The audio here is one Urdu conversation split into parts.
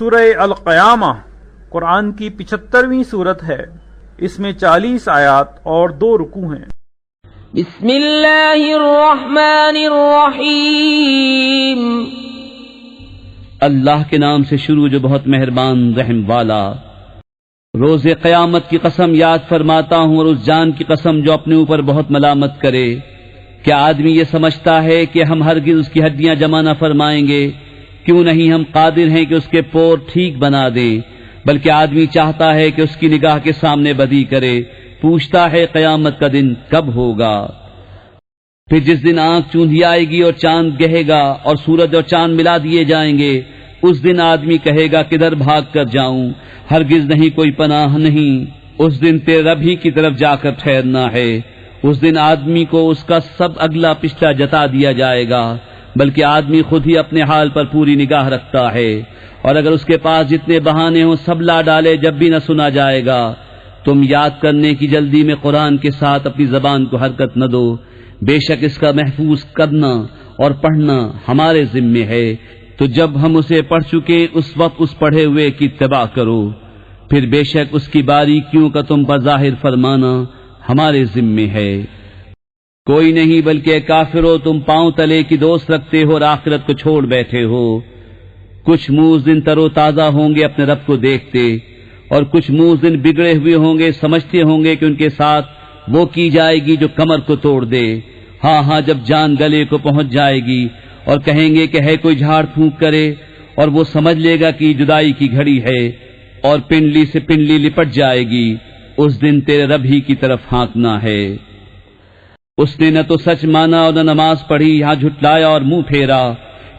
سورہ القیامہ قرآن کی 75ویں سورت ہے۔ اس میں 40 آیات اور 2 رکوع ہیں۔ بسم اللہ الرحمن الرحیم۔ اللہ کے نام سے شروع جو بہت مہربان رحم والا۔ روز قیامت کی قسم یاد فرماتا ہوں اور اس جان کی قسم جو اپنے اوپر بہت ملامت کرے۔ کیا آدمی یہ سمجھتا ہے کہ ہم ہرگز اس کی ہڈیاں جمع نہ فرمائیں گے؟ کیوں نہیں ہم قادر ہیں کہ اس کے پور ٹھیک بنا دیں، بلکہ آدمی چاہتا ہے کہ اس کی نگاہ کے سامنے بدی کرے۔ پوچھتا ہے قیامت کا دن کب ہوگا؟ پھر جس دن آنکھ چوندھی آئے گی اور چاند گہے گا اور سورج اور چاند ملا دیے جائیں گے، اس دن آدمی کہے گا کدھر بھاگ کر جاؤں؟ ہرگز نہیں، کوئی پناہ نہیں۔ اس دن تیرے رب ہی کی طرف جا کر ٹھہرنا ہے۔ اس دن آدمی کو اس کا سب اگلا پچھلا جتا دیا جائے گا، بلکہ آدمی خود ہی اپنے حال پر پوری نگاہ رکھتا ہے، اور اگر اس کے پاس جتنے بہانے ہوں سب لا ڈالے جب بھی نہ سنا جائے گا۔ تم یاد کرنے کی جلدی میں قرآن کے ساتھ اپنی زبان کو حرکت نہ دو، بے شک اس کا محفوظ کرنا اور پڑھنا ہمارے ذمے ہے، تو جب ہم اسے پڑھ چکے اس وقت اس پڑھے ہوئے کی اتباع کرو، پھر بے شک اس کی باریکیوں کا تم پر ظاہر فرمانا ہمارے ذمے ہے۔ کوئی نہیں بلکہ کافرو تم پاؤں تلے کی دوست رکھتے ہو اور آخرت کو چھوڑ بیٹھے ہو۔ کچھ منہ اس دن تر و تازہ ہوں گے اپنے رب کو دیکھتے، اور کچھ منہ اس دن بگڑے ہوئے ہوں گے، سمجھتے ہوں گے کہ ان کے ساتھ وہ کی جائے گی جو کمر کو توڑ دے۔ ہاں جب جان گلے کو پہنچ جائے گی اور کہیں گے کہ ہے کوئی جھاڑ پھونک کرے، اور وہ سمجھ لے گا کہ جدائی کی گھڑی ہے، اور پنڈلی سے پنڈلی لپٹ جائے گی۔ اس دن تیرے رب ہی کی طرف ہانکنا ہے۔ اس نے نہ تو سچ مانا اور نہ نماز پڑھی، یہاں جھٹلایا اور منہ پھیرا،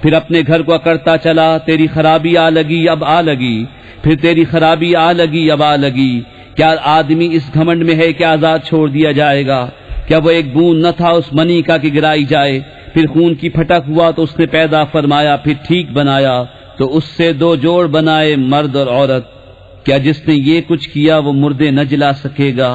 پھر اپنے گھر کو اکڑتا چلا۔ تیری خرابی آ لگی اب آ لگی، پھر تیری خرابی آ لگی اب آ لگی۔ کیا آدمی اس گھمنڈ میں ہے کہ آزاد چھوڑ دیا جائے گا؟ کیا وہ ایک بوند نہ تھا اس منی کا کہ گرائی جائے؟ پھر خون کی پھٹک ہوا تو اس نے پیدا فرمایا، پھر ٹھیک بنایا تو اس سے 2 جوڑ بنائے، مرد اور عورت۔ کیا جس نے یہ کچھ کیا وہ مردے نہ جلا سکے گا؟